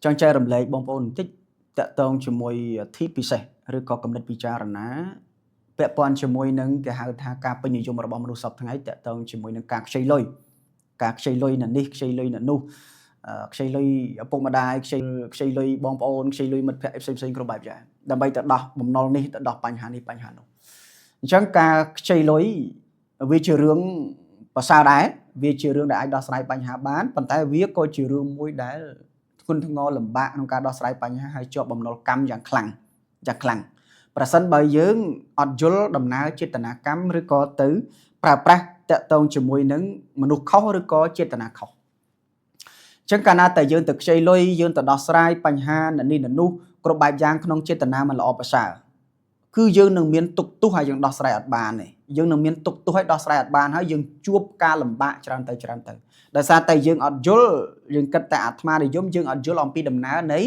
ចង់ចែករំលែកបងប្អូនបន្តិចតាក់ទងជាមួយធីពិសេសឬក៏គំនិតពិចារណាពាក់ព័ន្ធជាមួយនឹងគេហៅថាការពេញនិយមរបស់មនុស្សសពថ្ងៃតាក់ទងជាមួយនឹងការខ្ចីលុយនៅនេះខ្ចីលុយនៅនោះខ្ចីលុយឪពុកម្ដាយខ្ចីលុយបងប្អូនខ្ចីលុយមិត្តភក្តិផ្សេងៗគ្រប់បែបយ៉ាងដើម្បីទៅដោះបំណុលនេះទៅដោះបញ្ហានេះបញ្ហានោះអញ្ចឹងការខ្ចីលុយវាជារឿងប្រសើរដែរវាជារឿងដែលអាចដោះស្រាយបញ្ហាបានប៉ុន្តែវាក៏ជារឿងមួយដែលធ្ងន់ធ្ងរលំបាកក្នុងការដោះស្រាយបញ្ហាហើយជាប់បំណុលកម្មយ៉ាងខ្លាំងប្រសិនបើយើងអត់យល់ដំណើរចេតនាកម្មឬក៏ទៅប្រើប្រាស់តាក់ទងជាមួយនឹងមនុស្សខុសឬក៏ចេតនាខុសអញ្ចឹងកាលណាតែយើងទៅខ្ចីលុយយើងទៅដោះស្រាយបញ្ហានេះនោះគ្រប់បែបយ៉ាងក្នុងចេតនាមិនល្អប្រសើរគឺយើងនឹងមានទុកទោសហើយយើងដោះស្រាយអត់បានទេយើងនឹងមានទុកទោសហើយដោះស្រាយអត់បានហើយយើងជួបការលំបាកច្រើនទៅដោយសារតែយើងអត់យល់យើងគិតតែអាត្មានិយមយើងអត់យល់អំពីដំណើរនៃ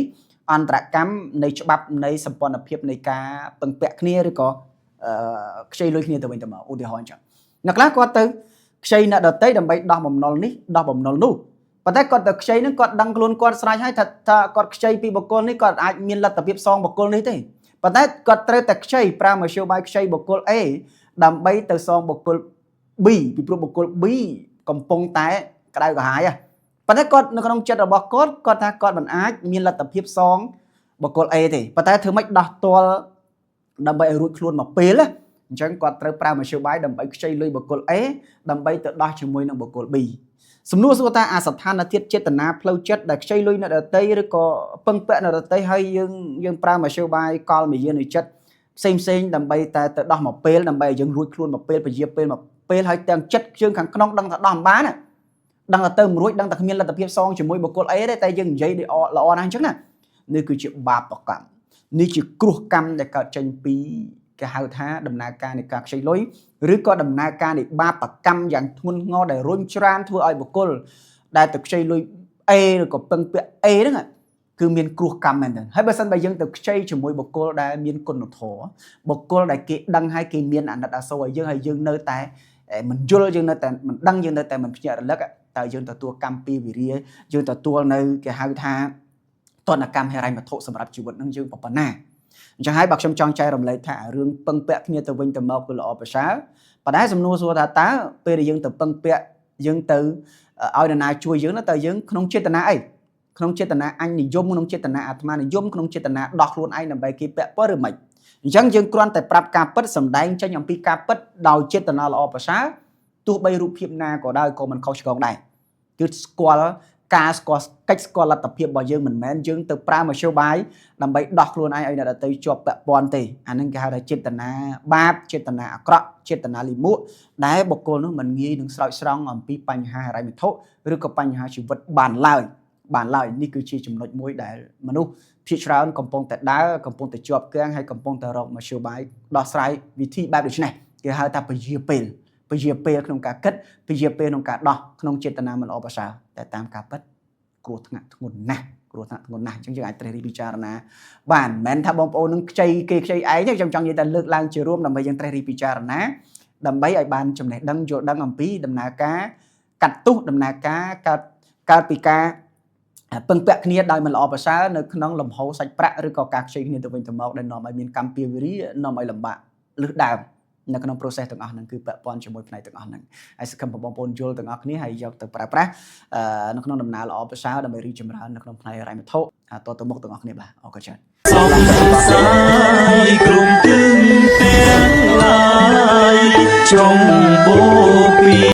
អន្តរកម្មនៃច្បាប់នៃសម្ព័ន្ធភាពនៃការពឹងពាក់គ្នាឬក៏ខ្ចីលុយគ្នាទៅវិញទៅមកឧទាហរណ៍អញ្ចឹងអ្នកខ្លះគាត់ទៅខ្ចីអ្នកដទៃដើម្បីដោះបំណុលនេះដោះបំណុលនោះប៉ុន្តែគាត់ទៅខ្ចីហ្នឹងគាត់ដឹងខ្លួនគាត់ស្រេចហើយថាគាត់ខ្ចីពីបុគ្គលនេះគាត់អាចមានលទ្ធភាពសងបុគ្គលនេះទេប៉ុន្តែគាត់ត្រូវតែខ្ចីប្រើមធ្យោបាយខ្ចីបុគ្គល A ដើម្បីទៅសងបុគ្គល B ពីព្រោះបុគ្គល B កំពុងតែក្តៅក្រហាយប៉ុន្តែគាត់នៅក្នុងចិត្តរបស់គាត់ថាគាត់មិនអាចមានលទ្ធភាពសងបុគ្គល A ទេប៉ុន្តែធ្វើម៉េចដោះទាល់ដើម្បីឲ្យរួចខ្លួនមកពេលអញ្ចឹងគាត់ត្រូវប្រើមធ្យោបាយដើម្បីខ្ចីលុយបុគ្គល A ដើម្បីទៅដោះជាមួយនឹងបុគ្គល B សំណួរសួរថាអាស្ថានភាពចេតនាផ្លូវចិត្តដែលខ្ចីលុយអ្នកដទៃឬក៏ពឹងពាក់អ្នកដទៃហើយយើងប្រើមធ្យោបាយកលមយានុចិត្តផ្សេងដើម្បីតែទៅដោះមកពេលដើម្បីឲ្យយើងរួចខ្លួនមកពេលពជាពេលមកពេលហើយទាំងចិត្តយើងខាងក្នុងដឹងថាដោះមិនបានដឹងថាទៅមិនរួចដឹងថាគ្មានលទ្ធភាពសងជាមួយបុគ្គល A ទេតែយើងនិយាយល្អណាស់អញ្ចឹងណានេះគឺជាបាបកម្មនេះជាគ្រោះកម្មដែលកើតចេញពីគេហៅថាដំណើរការនៃការខ្ចីលុយឬក៏ដំណើរការនៃបាបកម្មយ៉ាងធ្ងន់ធ្ងរដែលរុញច្រានធ្វើឲ្យបុគ្គលដែលទៅខ្ចីលុយ A ឬក៏ពឹងពាក់ A ហ្នឹងគឺមានគ្រោះកម្មមែនទេហើយបើសិនបើយើងទៅខ្ចីជាមួយបុគ្គលដែលមានគុណធម៌បុគ្គលដែលគេដឹងហើយគេមានអាណិតអាសូរឲ្យយើងហើយយើងនៅតែមិនយល់យើងនៅតែមិនដឹងយើងនៅតែមិនភ្ញាក់រលឹកតើយើងទទួលកម្មពីវិរិយយើងទទួលនៅគេហៅថាទណ្ឌកម្មហិរញ្ញវត្ថុសម្រាប់ជីវិតនឹងយើងប៉ុណ្ណាអញ្ចឹងហើយបើខ្ញុំចង់ចែករំលែកថារឿងពឹងពាក់គ្នាទៅវិញទៅមកគឺល្អប្រសើរប៉ុន្តែសំណួរសួរថាតើពេលដែលយើងទៅពឹងពាក់យើងទៅឲ្យនរណាជួយយើងតើយើងក្នុងចេតនាអីក្នុងចេតនាអញនិយមក្នុងចេតនាអាត្មានិយមក្នុងចេតនាដោះខ្លួនឯងដើម្បីគេពាក់ព័ន្ធឬមិនអញ្ចឹងយើងគ្រាន់តែប្រាប់ការពិតសម្ដែងចេញអំពីការពិតដោយចេតនាល្អប្រសើរទោះបីរូបភាពណាក៏ដោយក៏មិនខុសឆ្គងដែរគឺស្គាល់ការស្គាល់កិច្ចស្គាល់លទ្ធភាពរបស់យើងមិនមែនយើងទៅប្រើមធ្យោបាយដើម្បីដោះខ្លួនឯងឲ្យអ្នកដទៃជាប់ពាក់ព័ន្ធទេអានឹងគេហៅថាចេតនាបាបចេតនាអាក្រក់ចេតនាលិមួកដែលបុគ្គលនោះមិនងាយនឹងស្រោចស្រង់អំពីបញ្ហាហិរញ្ញវត្ថុឬក៏បញ្ហាជីវិតបានឡើយនេះគឺជាចំណុចមួយដែលមនុស្សភាគច្រើនកំពុងតែដើរកំពុងតែជាប់គាំងហើយកំពុងតែរកមធ្យោបាយដោះស្រាយវិធីបែបដូចនេះគេហៅថាពជាពេលក្នុងការគិតពជាពេលក្នុងការដោះក្នុងចេតនាមិនល្អប្រសើរតែតាមការពិតគ្រោះថ្នាក់ធ្ងន់ណាស់អញ្ចឹងយើងអាចត្រិះរិះពិចារណាបានមិនមែនថាបងប្អូននឹងខ្ចីគេខ្ចីឯងទេខ្ញុំចង់និយាយតែលើកឡើងជារួមដើម្បីយើងត្រិះរិះពិចារណាដើម្បីឲ្យបានចំណេះដឹងយល់ដឹងអំពីដំណើរការកាត់ទោសដំណើរការកើតពីការពឹងពាក់គ្នាដោយមិនល្អប្រសើរនៅក្នុងលំហូរសាច់ប្រាក់ឬក៏ការខ្ចីគ្នាទៅវិញទៅមកដែលនាំឲ្យមានកម្មពីវិរិយនាំឲ្យលំបាកលឺដើមនៅក្នុង process ទាំងអស់ហ្នឹងគឺពាក់ព័ន្ធជាមួយផ្នែកទាំងអស់ហ្នឹងហើយសង្ឃឹមបងប្អូនយល់ទាំងអស់គ្នាហើយយកទៅប្រើប្រាស់នៅក្នុងដំណើរល្អប្រសើរដើម្បីរីកចម្រើននៅក្នុងផ្នែកហិរញ្ញវត្ថុតទៅមុខទាំងអស់គ្នាបាទអរគុណច្រើនសំសាយក្រុមទឹងទាំងឡាយចុង